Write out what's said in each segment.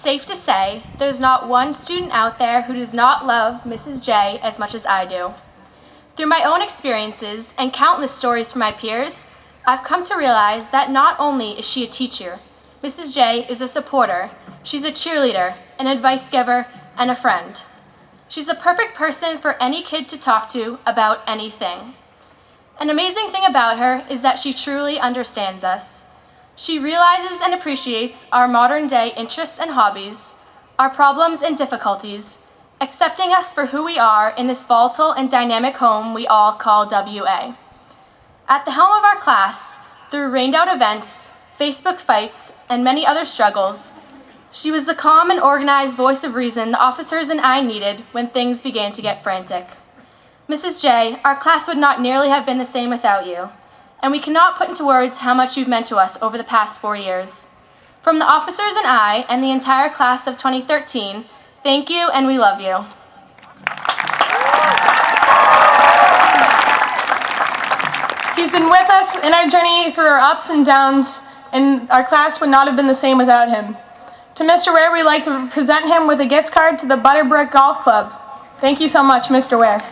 safe to say there's not one student out there who does not love Mrs. J as much as I do. Through my own experiences and countless stories from my peers, I've come to realize that not only is she a teacher, Mrs. J is a supporter, she's a cheerleader, an advice giver, and a friend. She's the perfect person for any kid to talk to about anything. An amazing thing about her is that she truly understands us. She realizes and appreciates our modern-day interests and hobbies, our problems and difficulties, accepting us for who we are in this volatile and dynamic home we all call WA. At the helm of our class, through rained-out events, Facebook fights, and many other struggles, she was the calm and organized voice of reason the officers and I needed when things began to get frantic. Mrs. J, our class would not nearly have been the same without you, and we cannot put into words how much you've meant to us over the past 4 years. From the officers and I, and the entire class of 2013, thank you and we love you. He's been with us in our journey through our ups and downs, and our class would not have been the same without him. To Mr. Ware, we'd like to present him with a gift card to the Butterbrook Golf Club. Thank you so much, Mr. Ware.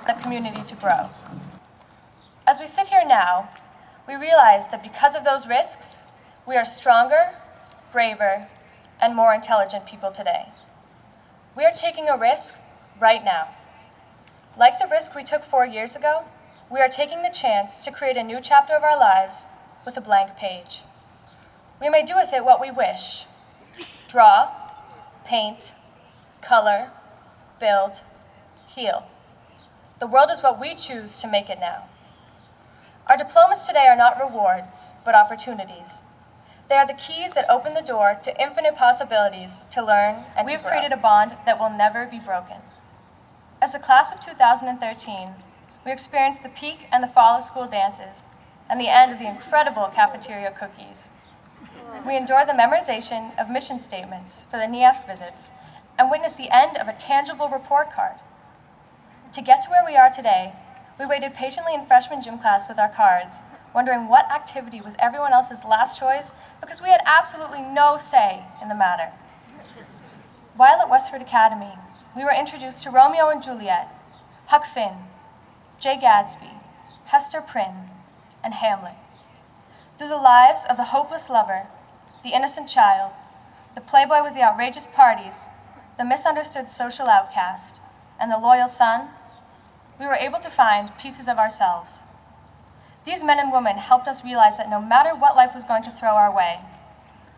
The community to grow. As we sit here now, we realize that because of those risks, we are stronger, braver, and more intelligent people today. We are taking a risk right now. Like the risk we took 4 years ago, we are taking the chance to create a new chapter of our lives with a blank page. We may do with it what we wish: draw, paint, color, build, heal. The world is what we choose to make it now. Our diplomas today are not rewards, but opportunities. They are the keys that open the door to infinite possibilities to learn and to grow. We have created a bond that will never be broken. As the class of 2013, we experienced the peak and the fall of school dances and the end of the incredible cafeteria cookies. We endured the memorization of mission statements for the NEASC visits and witnessed the end of a tangible report card. To get to where we are today, we waited patiently in freshman gym class with our cards, wondering what activity was everyone else's last choice because we had absolutely no say in the matter. While at Westford Academy, we were introduced to Romeo and Juliet, Huck Finn, Jay Gadsby, Hester Prynne, and Hamlet. Through the lives of the hopeless lover, the innocent child, the playboy with the outrageous parties, the misunderstood social outcast, and the loyal son, we were able to find pieces of ourselves. These men and women helped us realize that no matter what life was going to throw our way,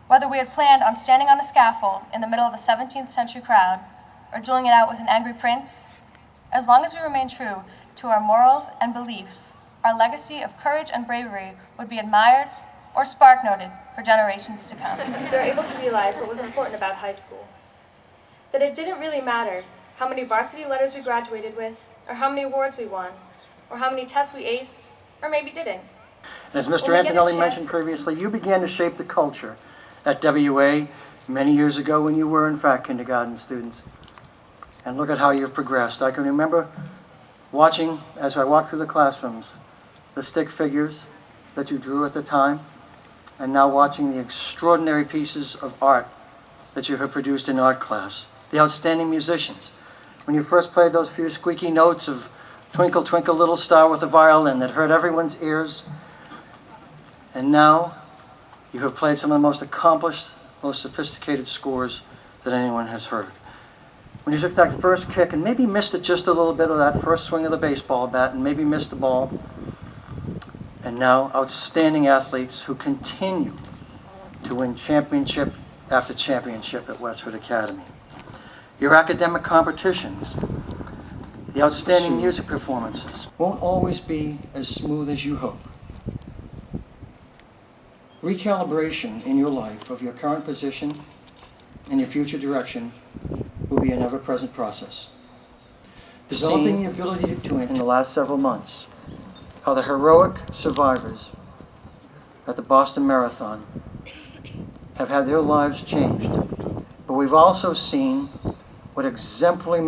whether we had planned on standing on a scaffold in the middle of a 17th century crowd or dueling it out with an angry prince, as long as we remained true to our morals and beliefs, our legacy of courage and bravery would be admired or spark noted for generations to come. We were able to realize what was important about high school, that it didn't really matter how many varsity letters we graduated with, or how many awards we won, or how many tests we aced, or maybe didn't. As Mr. Antonelli mentioned previously, you began to shape the culture at WA many years ago when you were, in fact, kindergarten students. And look at how you've progressed. I can remember watching, as I walked through the classrooms, the stick figures that you drew at the time, and now watching the extraordinary pieces of art that you have produced in art class, the outstanding musicians. When you first played those few squeaky notes of Twinkle, Twinkle, Little Star with a violin that hurt everyone's ears, and now you have played some of the most accomplished, most sophisticated scores that anyone has heard. When you took that first kick and maybe missed it just a little bit of that first swing of the baseball bat and maybe missed the ball, and now outstanding athletes who continue to win championship after championship at Westford Academy. Your academic competitions, the outstanding music performances won't always be as smooth as you hope. Recalibration in your life of your current position and your future direction will be an ever-present process. Developing the ability to in the last several months, how the heroic survivors at the Boston Marathon have had their lives changed. But we've also seen what the exemplary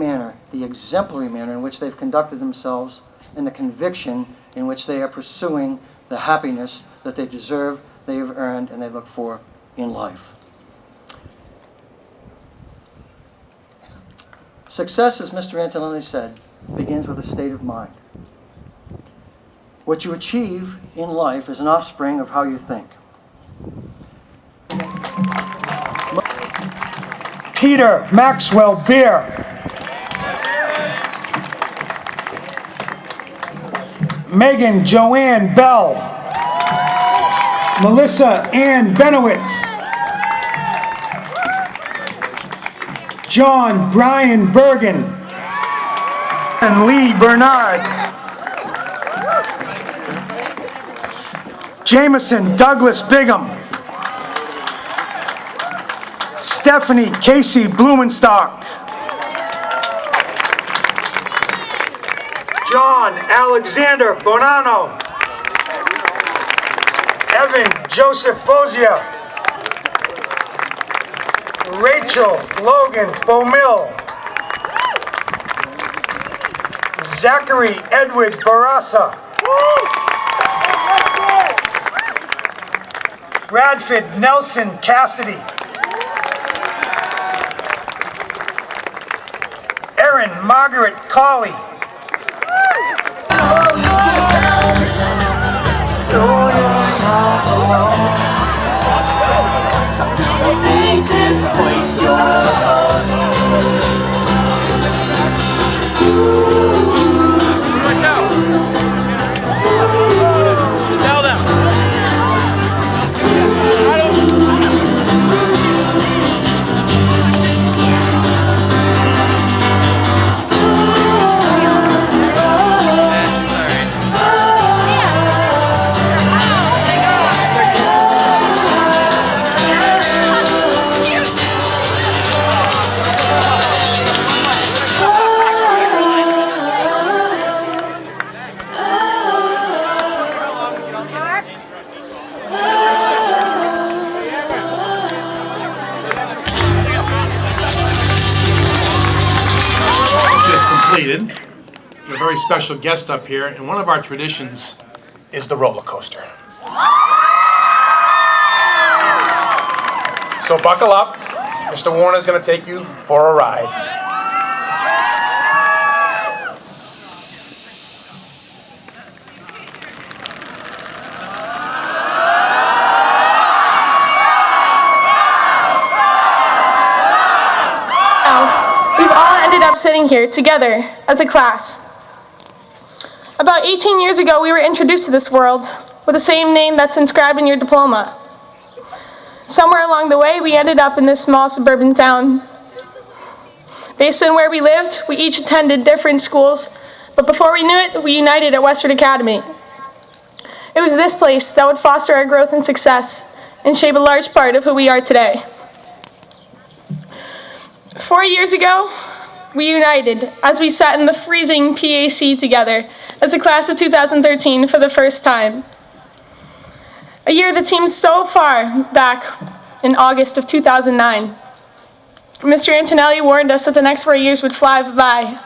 manner in which they've conducted themselves and the conviction in which they are pursuing the happiness that they deserve, they have earned, and they look for in life. Success, as Mr. Antonelli said, begins with a state of mind. What you achieve in life is an offspring of how you think. Peter Maxwell Beer. Megan Joanne Bell. Melissa Ann Benowitz. John Brian Bergen. And Lee Bernard. Jameson Douglas Bigham. Stephanie Casey Blumenstock. John Alexander Bonanno. Evan Joseph Bozia. Rachel Logan Beaumille. Zachary Edward Barassa. Bradford Nelson Cassidy. Erin Margaret Colley. A very special guest up here, and one of our traditions is the roller coaster. So buckle up. Mr. Warner's going to take you for a ride. We've all ended up sitting here together as a class. About 18 years ago, we were introduced to this world with the same name that's inscribed in your diploma. Somewhere along the way, we ended up in this small suburban town. Based on where we lived, we each attended different schools, but before we knew it, we united at Westford Academy. It was this place that would foster our growth and success and shape a large part of who we are today. 4 years ago, we united as we sat in the freezing PAC together as a class of 2013 for the first time. A year that seems so far back in August of 2009. Mr. Antonelli warned us that the next 4 years would fly by.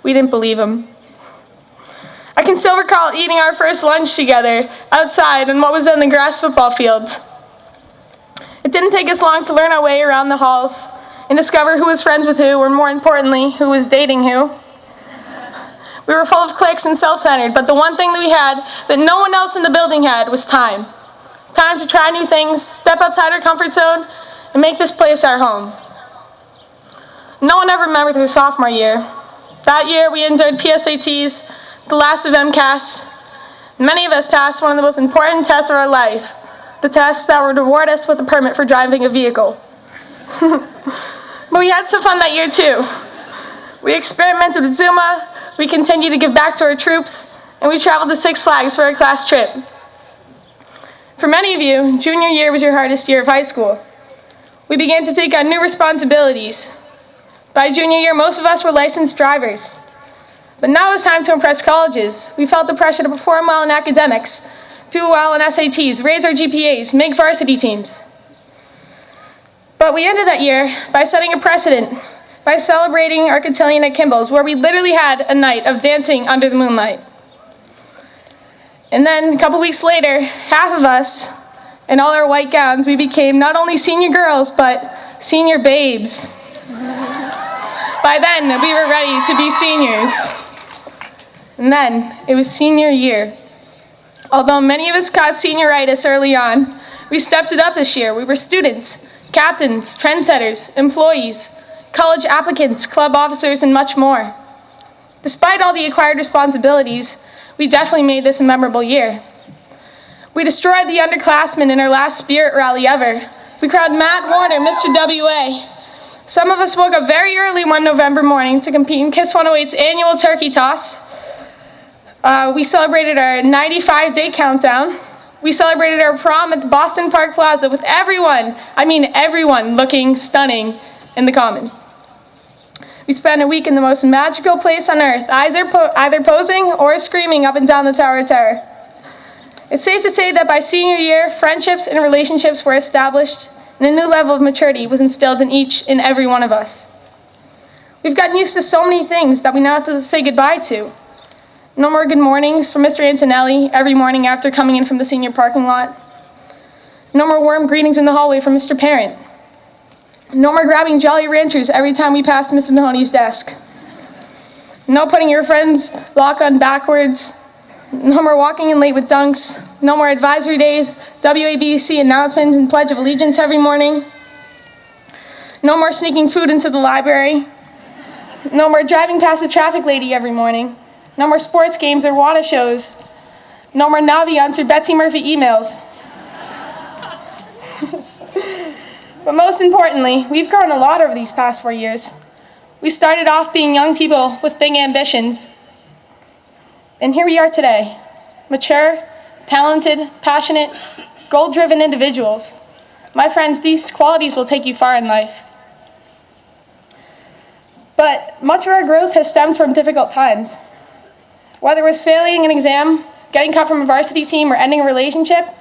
We didn't believe him. I can still recall eating our first lunch together outside on what was then the grass football field. It didn't take us long to learn our way around the halls and discover who was friends with who, or more importantly, who was dating who. We were full of cliques and self-centered, but the one thing that we had that no one else in the building had was time. Time to try new things, step outside our comfort zone, and make this place our home. No one ever remembered their sophomore year. That year we endured PSATs, the last of MCAS. Many of us passed one of the most important tests of our life, the test that would reward us with a permit for driving a vehicle. But we had some fun that year too. We experimented with Zuma, we continued to give back to our troops, and we traveled to Six Flags for our class trip. For many of you, junior year was your hardest year of high school. We began to take on new responsibilities. By junior year, most of us were licensed drivers. But now it was time to impress colleges. We felt the pressure to perform well in academics, do well in SATs, raise our GPAs, make varsity teams. But we ended that year by setting a precedent, by celebrating our cotillion at Kimball's, where we literally had a night of dancing under the moonlight. And then a couple weeks later, half of us, in all our white gowns, we became not only senior girls, but senior babes. By then, we were ready to be seniors. And then, it was senior year. Although many of us caught senioritis early on, we stepped it up this year. We were students, captains, trendsetters, employees, college applicants, club officers, and much more. Despite all the acquired responsibilities, we definitely made this a memorable year. We destroyed the underclassmen in our last spirit rally ever. We crowned Matt Warner, Mr. WA. Some of us woke up very early one November morning to compete in KISS 108's annual turkey toss. We celebrated our 95-day countdown. We celebrated our prom at the Boston Park Plaza with everyone, I mean everyone, looking stunning in the Common. We spent a week in the most magical place on earth, either posing or screaming up and down the Tower of Terror. It's safe to say that by senior year, friendships and relationships were established, and a new level of maturity was instilled in each and every one of us. We've gotten used to so many things that we now have to say goodbye to. No more good mornings from Mr. Antonelli every morning after coming in from the senior parking lot. No more warm greetings in the hallway from Mr. Parent. No more grabbing Jolly Ranchers every time we passed Mrs. Mahoney's desk. No putting your friend's lock on backwards. No more walking in late with dunks. No more advisory days, WABC announcements, and Pledge of Allegiance every morning. No more sneaking food into the library. No more driving past the traffic lady every morning. No more sports games or water shows. No more Naviance or Betsy Murphy emails. But most importantly, we've grown a lot over these past 4 years. We started off being young people with big ambitions. And here we are today, mature, talented, passionate, goal-driven individuals. My friends, these qualities will take you far in life. But much of our growth has stemmed from difficult times. Whether it was failing an exam, getting cut from a varsity team, or ending a relationship,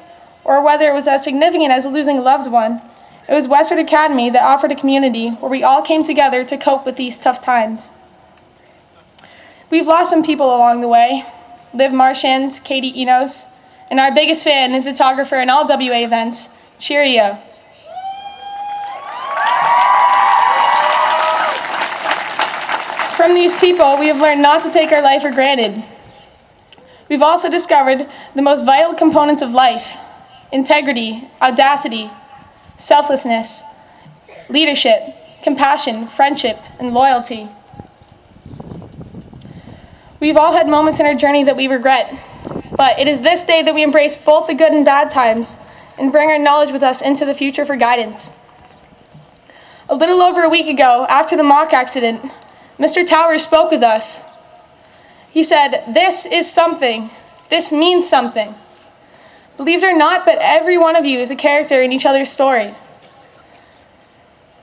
or whether it was as significant as losing a loved one, it was Westford Academy that offered a community where we all came together to cope with these tough times. We've lost some people along the way. Liv Marchand, Katie Enos, and our biggest fan and photographer in all WA events, Cheerio. From these people, we have learned not to take our life for granted. We've also discovered the most vital components of life: integrity, audacity, selflessness, leadership, compassion, friendship, and loyalty. We've all had moments in our journey that we regret, but it is this day that we embrace both the good and bad times and bring our knowledge with us into the future for guidance. A little over a week ago, after the mock accident, Mr. Towers spoke with us. He said, "This is something. This means something. Believe it or not, but every one of you is a character in each other's stories.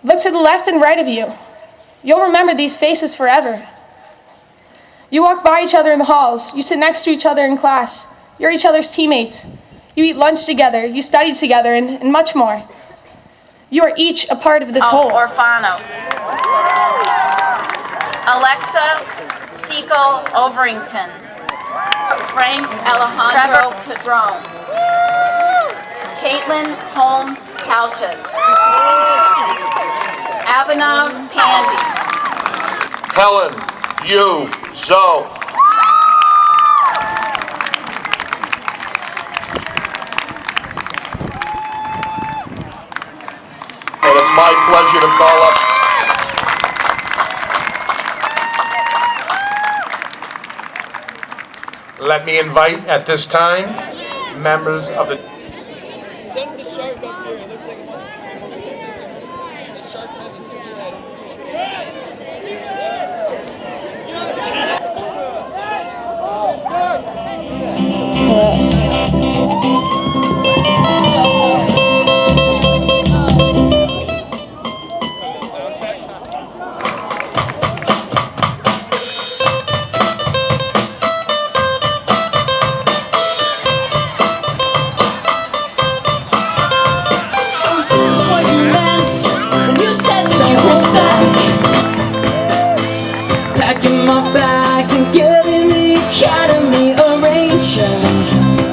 Look to the left and right of you. You'll remember these faces forever. You walk by each other in the halls. You sit next to each other in class. You're each other's teammates. You eat lunch together. You study together, and much more. You are each a part of this whole." Orphanos. Alexa Seco Overington. Frank Alejandro Padron. Caitlin Holmes Couches. Abhinav Pandy. Helen Yu Zhou. And it's my pleasure to call up Let me invite at this time members of the Send the shark up here. It looks like it wants to swim over there. The shark has a spearhead. Packing my bags and getting the academy arranged.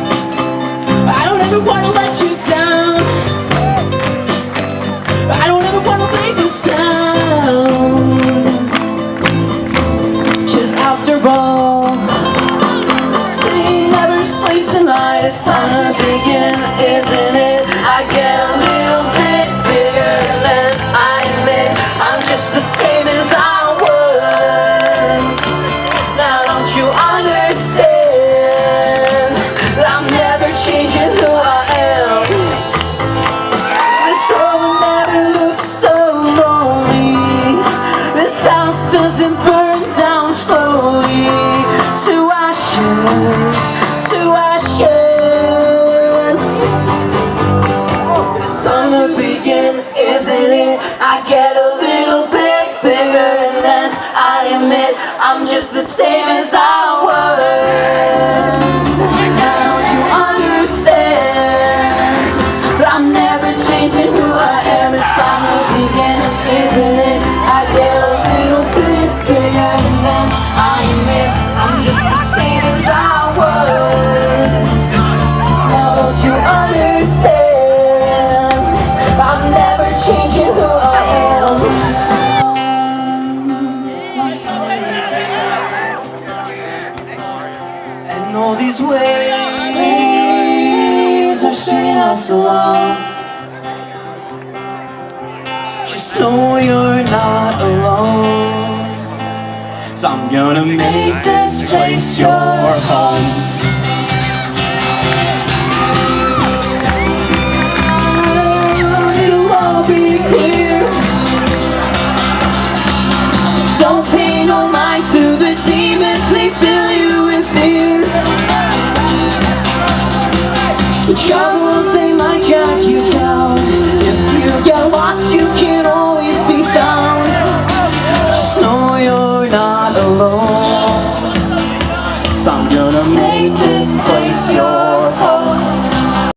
wanna let you down. I don't ever wanna leave the sound. 'Cause after all, the city never sleeps tonight. It's time to begin, isn't it? I get a little bit bigger than I admit. I'm just the same as I was. Now don't you understand that I'm never changing who I am? This world never looks so lonely. This house doesn't burn down slowly. To ashes, to ashes. The summer begin, isn't it? I get a little bit bigger and then I admit I'm just the same as I was. Now don't you understand that I'm never changing who I am? It's summer begin, isn't it? I get a little bit bigger and then I admit I'm just the same as I was. Now don't you understand? I'm never changing who I am. And all these ways are stringing us along. Just know you're not alone. So I'm gonna make this place your home. Be clear. Don't pay no mind to the demons, they fill you with fear. But